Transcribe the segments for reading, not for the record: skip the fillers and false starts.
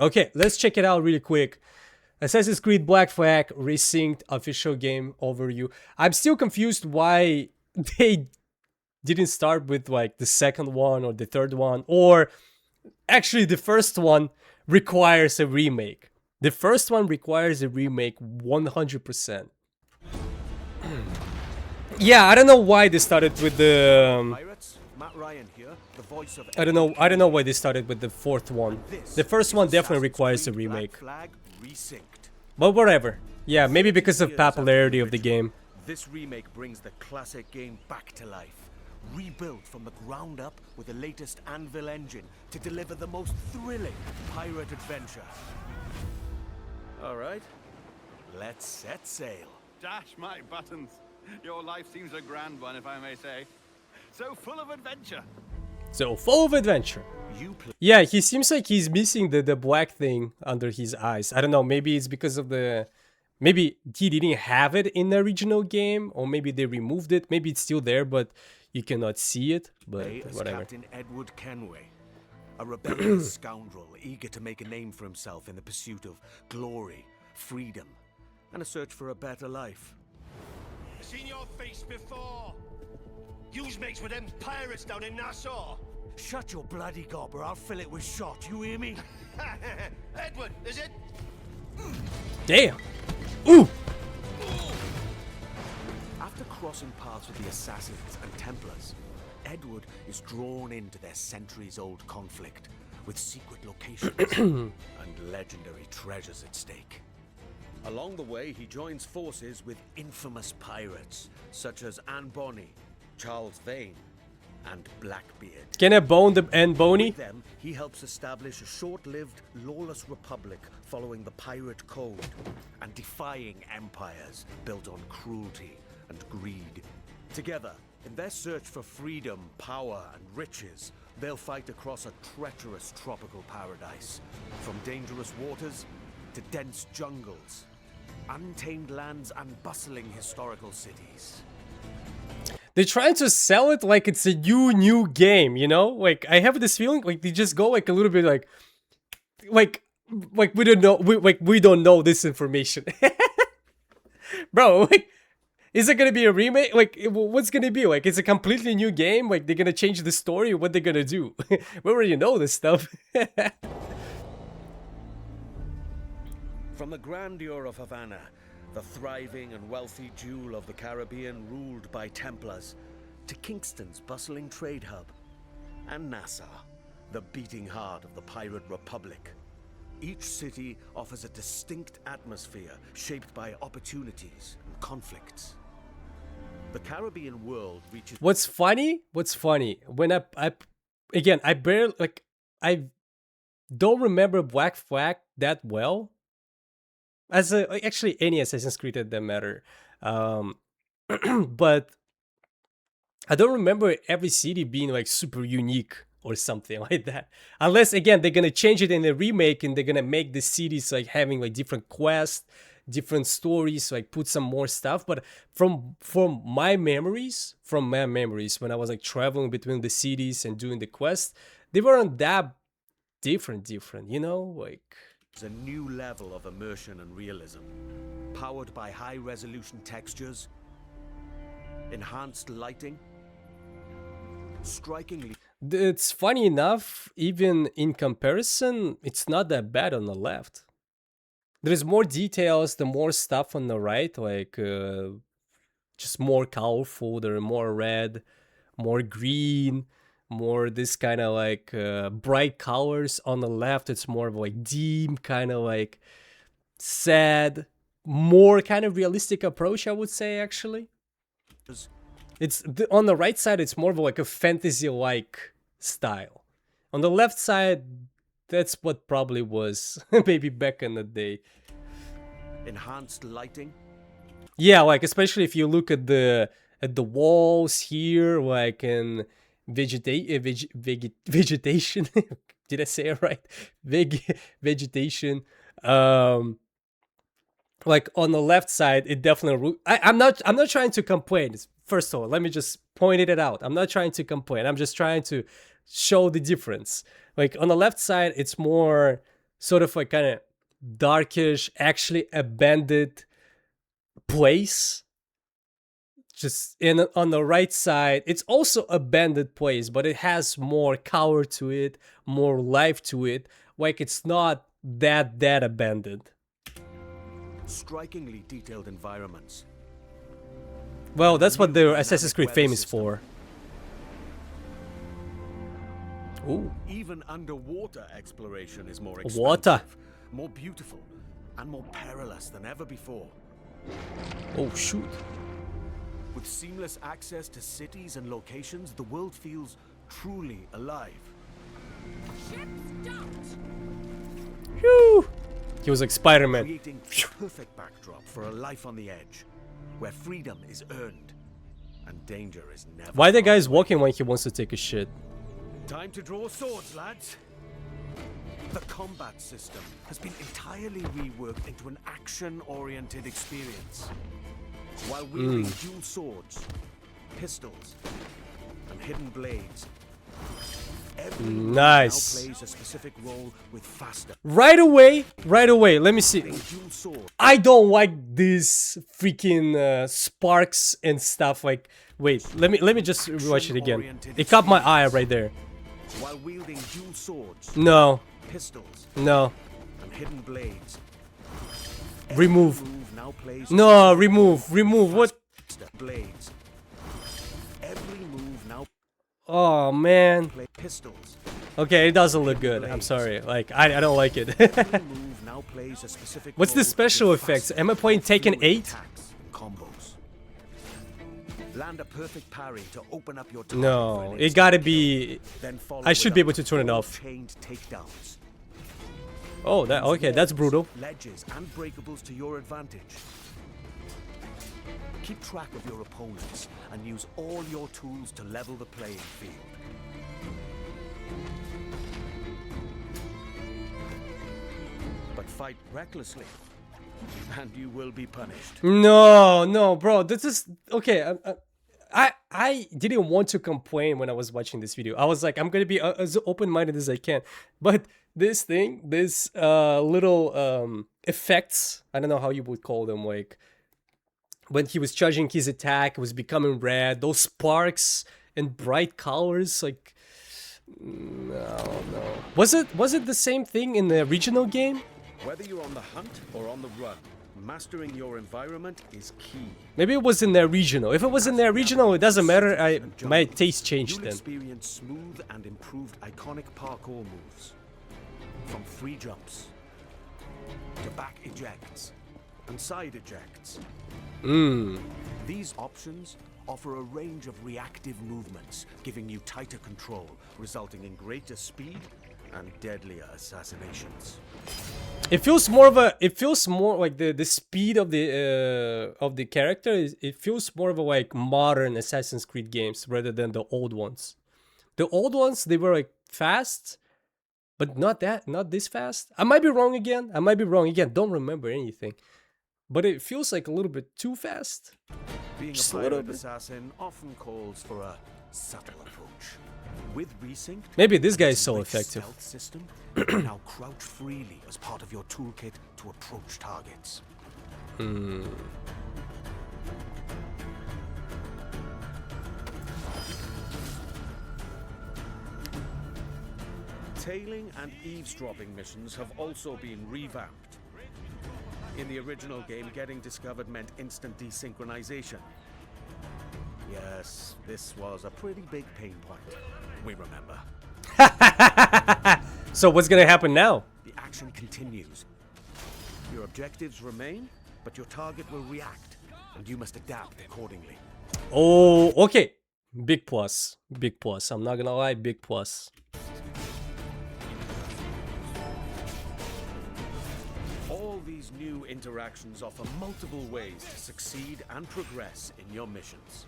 Okay, let's check it out really quick. Assassin's Creed Black Flag Resynced official game overview. I'm still confused why they didn't start with like the second one or the third one, or actually the first one requires a remake. The first one requires a remake 100%. Yeah, I don't know why they started with the I don't know why they started with the fourth one. The first one definitely requires a remake. But whatever. Yeah, maybe because of popularity of the game. This remake brings the classic game back to life, rebuilt from the ground up with the latest Anvil engine to deliver the most thrilling pirate adventure. All right, let's set sail. Dash my buttons. Your life seems a grand one, if I may say. So full of adventure. So full of adventure. Yeah, he seems like he's missing the black thing under his eyes. I don't know, maybe it's because of the... Maybe he didn't have it in the original game, or maybe they removed it. Maybe it's still there, but you cannot see it. But whatever. Captain Edward Kenway, a rebellious scoundrel eager to make a name for himself in the pursuit of glory, freedom, and a search for a better life. I've seen your face before. Yous mates with them pirates down in Nassau. Shut your bloody gob or I'll fill it with shot, you hear me? Edward, is it? Damn! Ooh! After crossing paths with the Assassins and Templars, Edward is drawn into their centuries-old conflict with secret locations and legendary treasures at stake. Along the way, he joins forces with infamous pirates such as Anne Bonny, Charles Vane, and Blackbeard. Can I bone the Anne Bonny? With them, he helps establish a short-lived, lawless republic following the pirate code and defying empires built on cruelty and greed. Together, in their search for freedom, power, and riches, they'll fight across a treacherous tropical paradise, from dangerous waters to dense jungles, untamed lands, and bustling historical cities. They're trying to sell it like it's a new game, you know? Like, I have this feeling like they just go like a little bit like we don't know, we don't know this information. Bro, like, is it gonna be a remake? Like, what's gonna be? Like, it's a completely new game? Like, they're gonna change the story? What they're gonna do? We already know this stuff. From the grandeur of Havana, the thriving and wealthy jewel of the Caribbean ruled by Templars, to Kingston's bustling trade hub, and Nassau, the beating heart of the pirate republic. Each city offers a distinct atmosphere shaped by opportunities and conflicts. The Caribbean world reaches... What's funny? When I barely, like, I don't remember Black Flag that well. As actually any Assassin's Creed at that matter, but I don't remember every city being like super unique or something like that. Unless again they're gonna change it in the remake and they're gonna make the cities like having like different quests, different stories, like put some more stuff. But from my memories, when I was like traveling between the cities and doing the quests, they weren't that different, you know, like. A new level of immersion and realism, powered by high-resolution textures, enhanced lighting, strikingly... It's funny enough, even in comparison, it's not that bad on the left. There's more details, the more stuff on the right, like just more colorful, there are more red, more green, more this kind of like bright colors. On the left it's more of like dim, kind of like sad, more kind of realistic approach, I would say. Actually, it's on the right side it's more of like a fantasy like style. On the left side, that's what probably was maybe back in the day. Enhanced lighting, yeah, like especially if you look at the walls here, like in vegetation. Did I say it right? Vegetation. Like on the left side, it definitely. I'm not trying to complain. First of all, let me just point it out. I'm not trying to complain. I'm just trying to show the difference. Like on the left side, it's more sort of like kind of darkish, actually abandoned place. Just on the right side, it's also abandoned place, but it has more color to it, more life to it. Like it's not that abandoned. Strikingly detailed environments. Well, that's what the Assassin's Creed famous for. Ooh. Even underwater exploration is more expansive, Water. more beautiful, and more perilous than ever before. Oh shoot. With seamless access to cities and locations, the world feels truly alive. Phew. He was like Spider-Man. Creating the perfect backdrop for a life on the edge, where freedom is earned and danger is never. Why the far guy's away. walking when he wants to take a shit? Time to draw swords, lads. The combat system has been entirely reworked into an action-oriented experience. While wielding dual swords, pistols, and hidden blades, every move Nice. now plays a specific role with faster. Right away. Let me see. Dual sword. I don't like these freaking sparks and stuff. Like, wait, let me just watch it again. It caught my eye right there. While wielding dual swords, No, pistols, no, and hidden blades, remove. move now plays No, remove. What? faster blades. Every move now Oh man. play pistols. Okay, it doesn't look good. I'm sorry. Like, I don't like it. Every move now plays a specific What's the role special with effects? faster, Am I playing Tekken fluid 8? attacks and combos. Land a perfect parry to open up your target for No, an it instant gotta kill. be. Then follow I should with be a able to turn it four off. chained takedowns. Oh, that okay. That's brutal. Ledges and breakables to your advantage. Keep track of your opponents and use all your tools to level the playing field. But fight recklessly, and you will be punished. No, bro. This is okay. I didn't want to complain when I was watching this video. I was like, I'm gonna be as open-minded as I can. But this thing, this little effects, I don't know how you would call them, like when he was charging his attack, it was becoming red. Those sparks and bright colors, like no. Was it the same thing in the original game? Whether you're on the hunt or on the run, mastering your environment is key. Maybe it was in the regional. If it was in the regional, it doesn't matter. My taste changed You'll then. experience smooth and improved iconic parkour moves. From free jumps to back ejects and side ejects. These options offer a range of reactive movements, giving you tighter control, resulting in greater speed and deadlier assassinations. It feels more like the speed of the character. It feels more of a like modern Assassin's Creed games rather than the old ones. The old ones, they were like fast, but not this fast. I might be wrong again. Don't remember anything. But it feels like a little bit too fast. Being Just a a little pirate bit. assassin often calls for a subtle approach. With Resynced, Maybe this guy is and so Rick's effective. stealth system, you can now crouch freely as part of your toolkit to approach targets. Tailing and eavesdropping missions have also been revamped. In the original game, getting discovered meant instant desynchronization. Yes, this was a pretty big pain point. We remember. So what's gonna happen now? The action continues. Your objectives remain, but your target will react, and you must adapt accordingly. Oh, okay. Big plus. I'm not gonna lie, big plus. All these new interactions offer multiple ways to succeed and progress in your missions.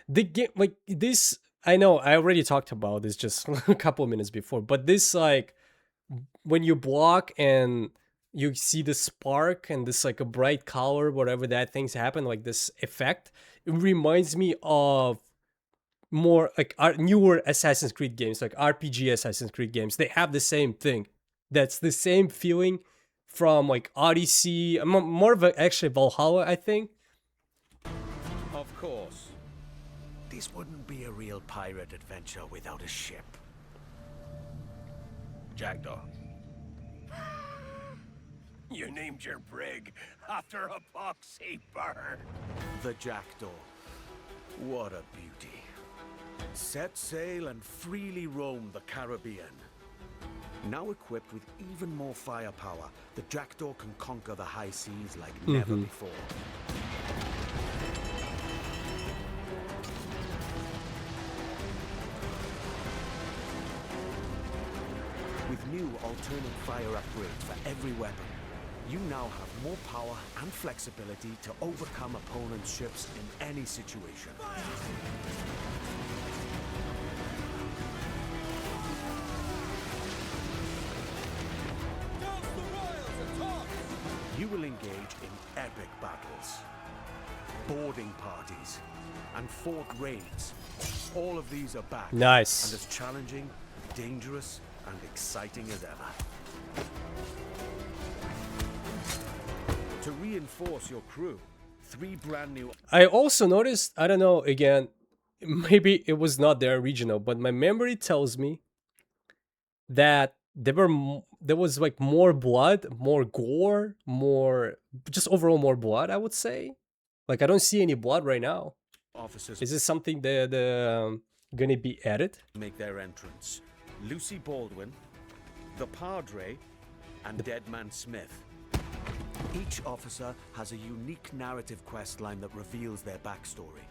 The game, like this, I know I already talked about this just a couple of minutes before, but this like when you block and you see the spark and this like a bright color, whatever that things happen, like this effect, it reminds me of more like our newer Assassin's Creed games, like RPG Assassin's Creed games, they have the same thing. That's the same feeling from like Odyssey, more of a, actually Valhalla, I think. Of course. This wouldn't be a real pirate adventure without a ship. Jackdaw. You named your brig after a poxy bird. The Jackdaw. What a beauty. Set sail and freely roam the Caribbean. Now equipped with even more firepower, the Jackdaw can conquer the high seas like never before. With new alternate fire upgrades for every weapon, you now have more power and flexibility to overcome opponents' ships in any situation. You will engage in epic battles, boarding parties, and fort raids. All of these are back. Nice. And as challenging, dangerous, and exciting as ever. To reinforce your crew, 3 brand new... I also noticed, I don't know, again, maybe it was not their original, but my memory tells me that there was like more blood, more gore, more, just overall more blood, I would say. Like I don't see any blood right now. officers Is this something that gonna be added? make their entrance. Lucy Baldwin, the Padre, and Deadman Smith. Each officer has a unique narrative quest line that reveals their backstory.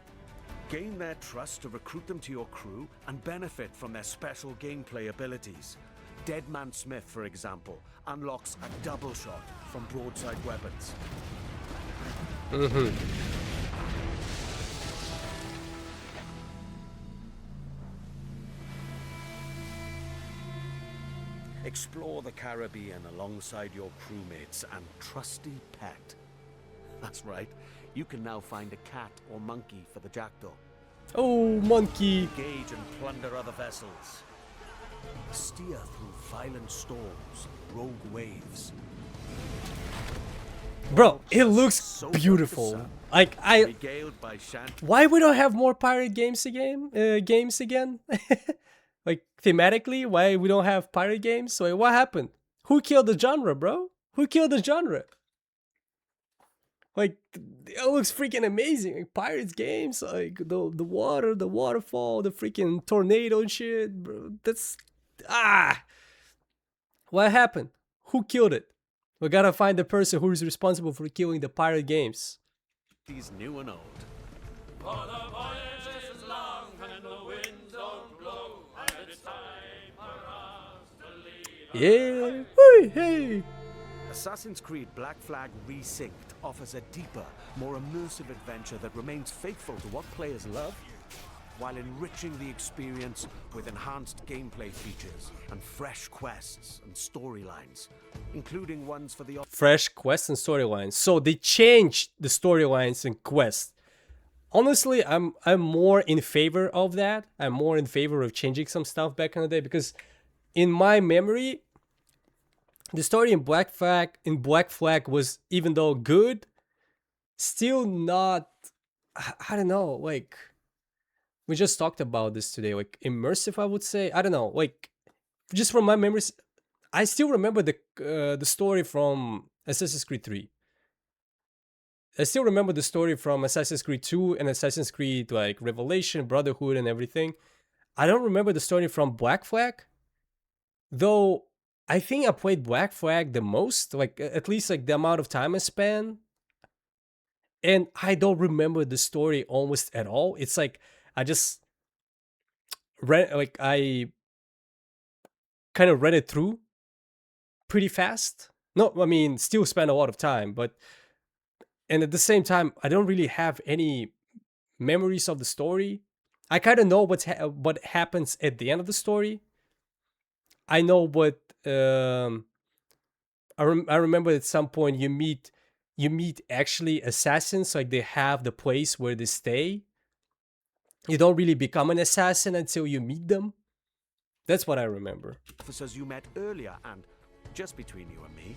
Gain their trust to recruit them to your crew and benefit from their special gameplay abilities. Deadman Smith, for example, unlocks a double shot from broadside weapons. Explore the Caribbean alongside your crewmates and trusty pet. That's right, you can now find a cat or monkey for the Jackdaw. Oh, monkey. Engage and plunder other vessels. Steer through violent storms, rogue waves. Bro, it looks So beautiful. sun, Like regaled by why we don't have more pirate games again? Like thematically, why we don't have pirate games? Like what happened? Who killed the genre, bro? Who killed the genre? Like it looks freaking amazing. Like pirates games, like the water, the waterfall, the freaking tornado and shit, bro. That's what happened? Who killed it? We gotta find the person who is responsible for killing the pirate games. He's new and old. For the voyage is long and the winds don't blow, and it's time for us to leave. Yeah, Woo, hey. Assassin's Creed Black Flag Resynced offers a deeper, more immersive adventure that remains faithful to what players love, while enriching the experience with enhanced gameplay features and fresh quests and storylines, including ones for the... Fresh quests and storylines. So they changed the storylines and quests. Honestly, I'm more in favor of that. I'm more in favor of changing some stuff back in the day because in my memory, the story in Black Flag was, even though good, still not, I don't know, like we just talked about this today, like immersive, I would say. I don't know, like just from my memories, I still remember the story from Assassin's Creed 3. I still remember the story from Assassin's Creed 2 and Assassin's Creed like Revelation, Brotherhood and everything. I don't remember the story from Black Flag, though I think I played Black Flag the most, like at least like the amount of time I spent. And I don't remember the story almost at all. It's like I just read, like I kind of read it through pretty fast. No, I mean, still spend a lot of time, but and at the same time, I don't really have any memories of the story. I kind of know what happens at the end of the story. I know what I remember at some point you meet actually assassins, like they have the place where they stay. You don't really become an assassin until you meet them. That's what I remember. Officers you met earlier, and just between you and me,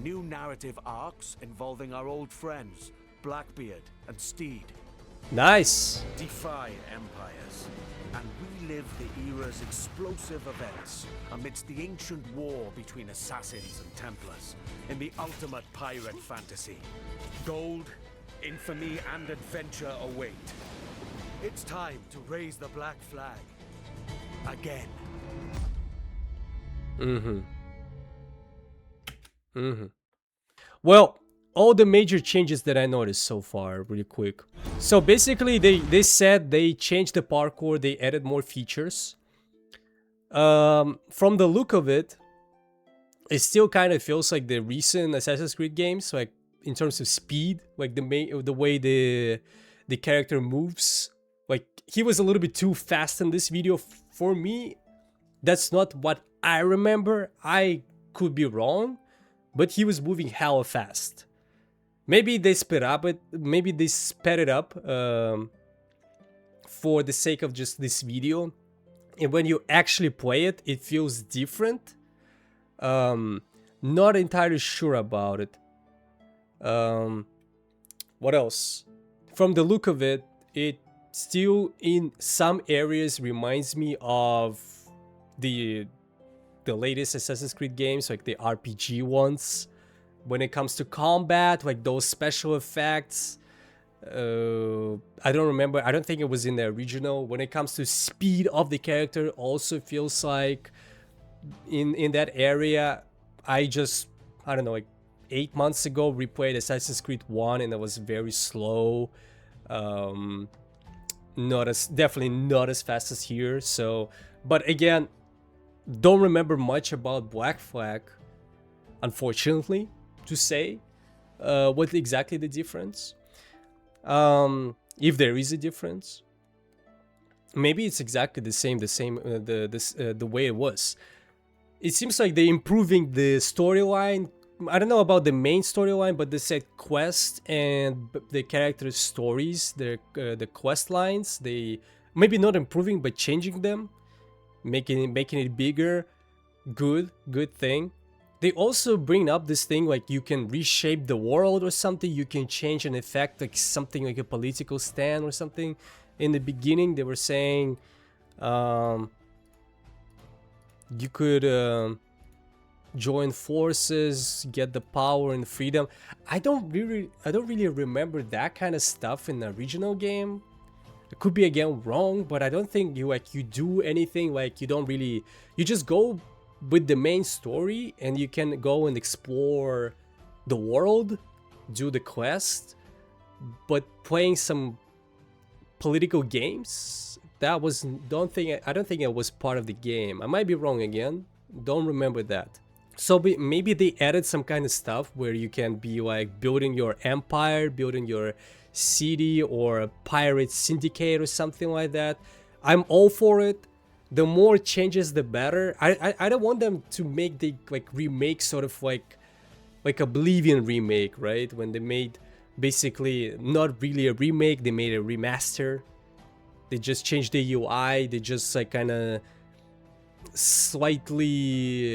new narrative arcs involving our old friends, Blackbeard and Steed. Nice. Defy empires and relive the era's explosive events amidst the ancient war between assassins and Templars in the ultimate pirate fantasy. Gold, infamy, and adventure await. It's time to raise the black flag again. Well, all the major changes that I noticed so far, really quick. So basically, they said they changed the parkour, they added more features. From the look of it, it still kind of feels like the recent Assassin's Creed games, like in terms of speed, like the way the character moves. Like he was a little bit too fast in this video for me. That's not what I remember. I could be wrong, but he was moving hella fast. Maybe they sped up it. Maybe they sped it up for the sake of just this video. And when you actually play it, it feels different. Not entirely sure about it. What else? From the look of it, it still in some areas reminds me of the latest Assassin's Creed games, like the RPG ones. When it comes to combat, like those special effects, I don't remember. I don't think it was in the original. When it comes to speed of the character, also feels like in that area. I don't know, like 8 months ago replayed Assassin's Creed 1 and it was very slow. Definitely not as fast as here. So, but again, don't remember much about Black Flag, unfortunately, to say what exactly the difference. If there is a difference, maybe it's exactly the same the way it was. It seems like they're improving the storyline. I don't know about the main storyline, but they said quest and the characters' stories, the quest lines. They maybe not improving, but changing them, making it bigger. Good thing. They also bring up this thing like you can reshape the world or something. You can change an effect, like something like a political stand or something. In the beginning, they were saying you could join forces, get the power and freedom. I don't really remember that kind of stuff in the original game. It could be again wrong, but I don't think you do anything. Like you just go with the main story and you can go and explore the world, do the quest, but playing some political games, I don't think it was part of the game. I might be wrong again, don't remember that. So maybe they added some kind of stuff where you can be like building your empire, building your city or a pirate syndicate or something like that. I'm all for it. The more changes, the better. I don't want them to make the like remake sort of like Oblivion remake, right? When they made basically not really a remake, they made a remaster. They just changed the UI. They just like kind of slightly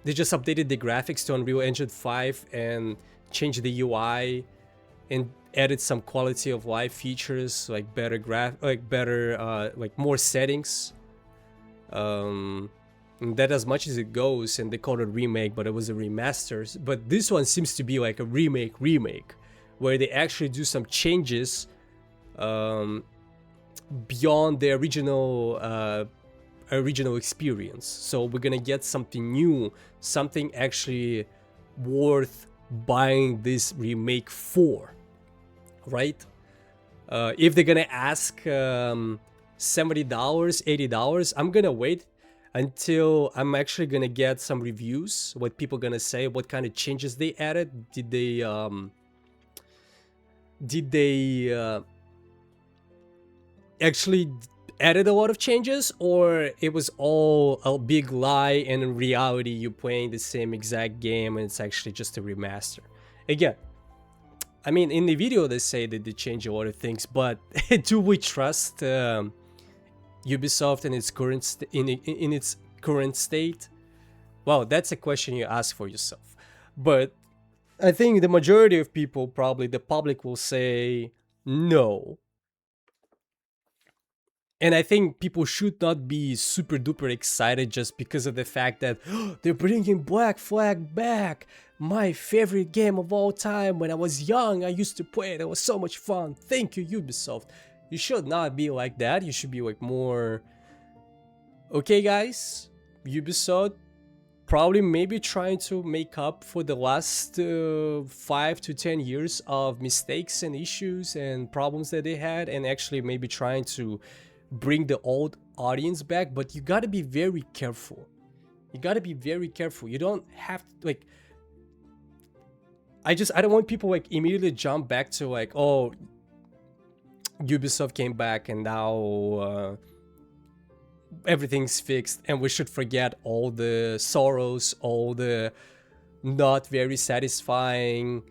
they just updated the graphics to Unreal Engine 5 and changed the UI and added some quality of life features, like better like more settings. And that as much as it goes, and they called it remake, but it was a remaster. But this one seems to be like a remake, where they actually do some changes beyond the original experience. So we're gonna get something new, something actually worth buying this remake for, right? If they're gonna ask $70, $80, I'm gonna wait until I'm actually gonna get some reviews, what people gonna say, what kind of changes they added. Did they actually added a lot of changes, or it was all a big lie and in reality you're playing the same exact game and it's actually just a remaster? Again, I mean, in the video they say that they change a lot of things, but do we trust Ubisoft in its in its current state? Well, that's a question you ask for yourself. But I think the majority of people, probably the public, will say no. And I think people should not be super duper excited just because of the fact that they're bringing Black Flag back. My favorite game of all time. When I was young, I used to play it. It was so much fun. Thank you, Ubisoft. You should not be like that. You should be like more... Okay, guys. Ubisoft probably maybe trying to make up for the last 5 to 10 years of mistakes and issues and problems that they had, and actually maybe trying to bring the old audience back. But you gotta be very careful. You gotta be very careful. You don't have to, like... I don't want people like immediately jump back to like, oh, Ubisoft came back and now everything's fixed and we should forget all the sorrows, all the not very satisfying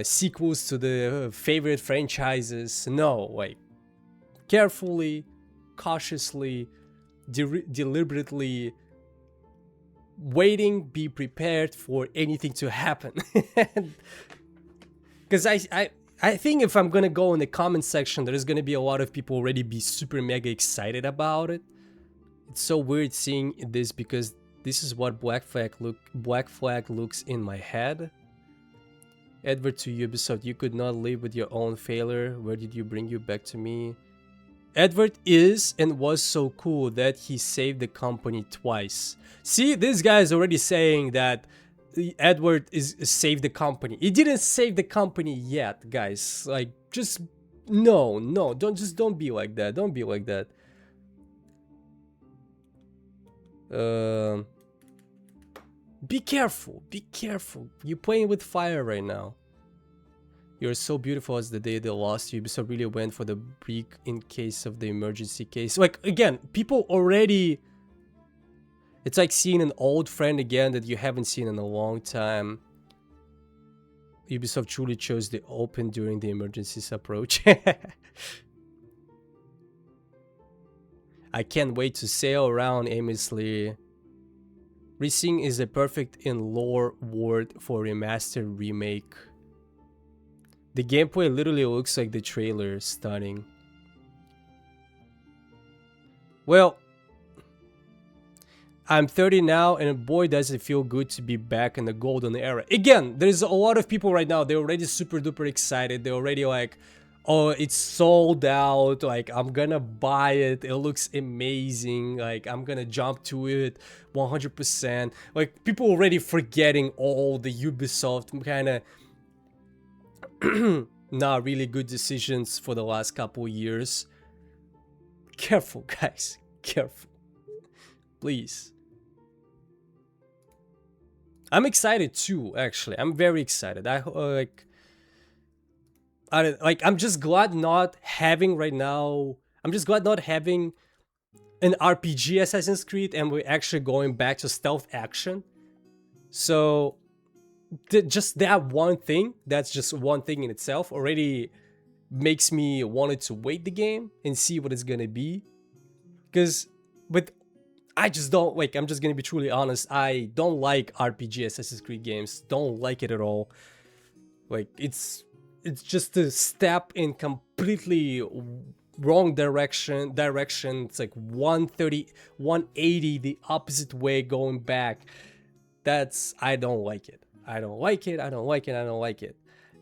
sequels to the favorite franchises. No, like, carefully, cautiously, deliberately waiting, be prepared for anything to happen. Because I think if I'm gonna go in the comment section, there's gonna be a lot of people already be super mega excited about it. It's so weird seeing this because this is what Black Flag looks in my head. Edward to Ubisoft, you could not live with your own failure. Where did you bring you back to me? Edward is and was so cool that he saved the company twice. See, this guy is already saying that Edward is saved the company. He didn't save the company yet, guys. Like, just no, don't be like that. Don't be like that. Be careful. Be careful. You're playing with fire right now. You're so beautiful as the day they lost you. Ubisoft really went for the break in case of the emergency case. Like, again, people already... It's like seeing an old friend again that you haven't seen in a long time. Ubisoft truly chose the open during the emergencies approach. I can't wait to sail around aimlessly. Resynced is a perfect in lore word for remastered remake. The gameplay literally looks like the trailer. Stunning. Well, I'm 30 now, and boy does it feel good to be back in the golden era. Again, there's a lot of people right now, they're already super duper excited. They're already like, oh, it's sold out. Like, I'm gonna buy it. It looks amazing. Like, I'm gonna jump to it 100%. Like, people already forgetting all the Ubisoft kind of not really good decisions for the last couple years. Careful, guys. Careful. Please. I'm excited too, actually. I'm very excited. I'm just glad not having right now. I'm just glad not having an RPG Assassin's Creed and we're actually going back to stealth action. So just that one thing, that's just one thing in itself already makes me wanted to wait the game and see what it's gonna be. Because with I just don't like, I'm just gonna be truly honest, I don't like RPG Assassin's Creed games. Don't like it at all. Like, it's just a step in completely wrong direction. It's like 180 the opposite way going back. I don't like it. I don't like it.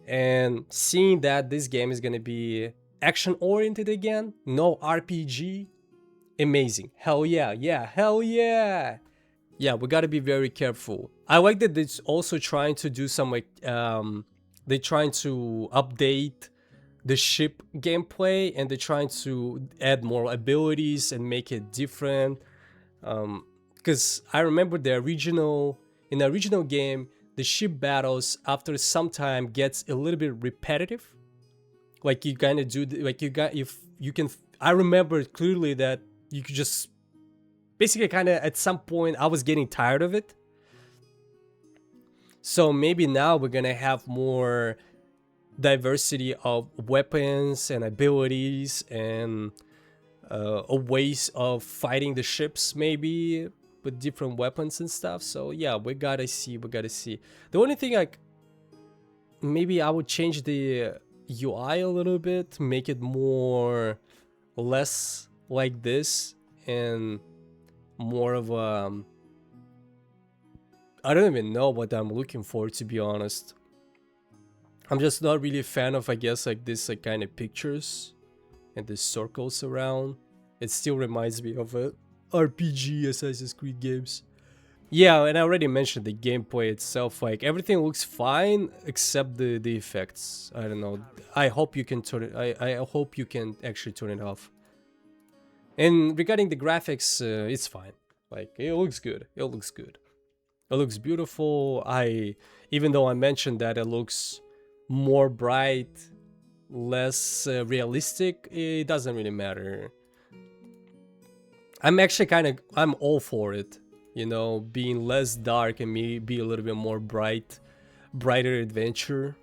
And seeing that this game is gonna be action oriented again, no RPG, amazing. Hell yeah, hell yeah. Yeah, we gotta be very careful. I like that it's also trying to do some like, they're trying to update the ship gameplay and they're trying to add more abilities and make it different. Because I remember in the original game, the ship battles after some time gets a little bit repetitive. Like, you kind of do, I remember clearly that you could just basically kind of at some point I was getting tired of it. So maybe now we're gonna have more diversity of weapons and abilities and ways of fighting the ships, maybe with different weapons and stuff. So yeah, we gotta see. The only thing, like, maybe I would change the UI a little bit, make it less like this and more of a, I don't even know what I'm looking for, to be honest. I'm just not really a fan of, I guess, like this like kind of pictures and the circles around. It still reminds me of a RPG Assassin's Creed games. Yeah, and I already mentioned the gameplay itself. Like, everything looks fine except the effects. I don't know. I hope you can turn it. I hope you can actually turn it off. And regarding the graphics, it's fine. Like, it looks good. It looks good. It looks beautiful. Even though I mentioned that it looks more bright, less realistic, it doesn't really matter. I'm actually I'm all for it, you know, being less dark and maybe be a little bit more brighter adventure.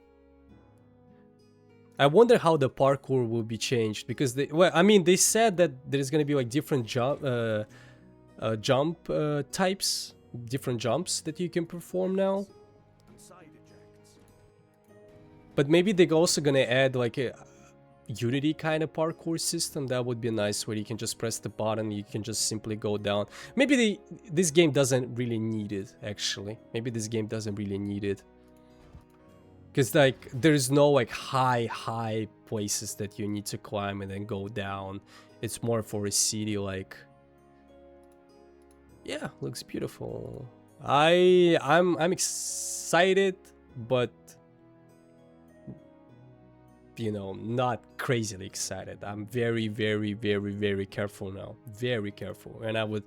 I wonder how the parkour will be changed, because they said that there's gonna be like different jump types, different jumps that you can perform now. But maybe they're also gonna add like a Unity kind of parkour system. That would be nice, where you can just press the button, you can just simply go down. Maybe this game doesn't really need it, actually. Maybe this game doesn't really need it. Because like there's no like high places that you need to climb and then go down. It's more for a city, like. Yeah, looks beautiful. I'm excited, but you know, not crazily excited. I'm very careful now. Very careful. And I would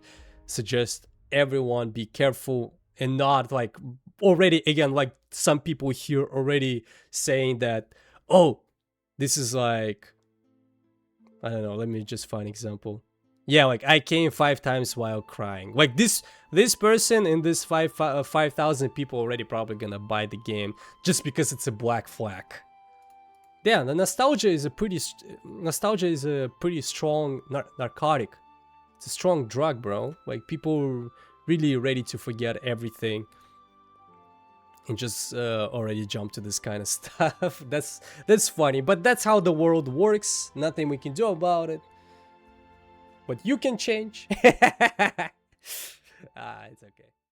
suggest everyone be careful and not like already, again, like some people here already saying that, oh, this is like, I don't know, let me just find an example. Yeah, like I came 5 times while crying. Like this person and this 5,000 people already probably gonna buy the game just because it's a black flag. Yeah, the nostalgia is a pretty strong narcotic. It's a strong drug, bro. Like people are really ready to forget everything and just already jump to this kind of stuff. That's funny, but that's how the world works. Nothing we can do about it. But you can change. It's okay.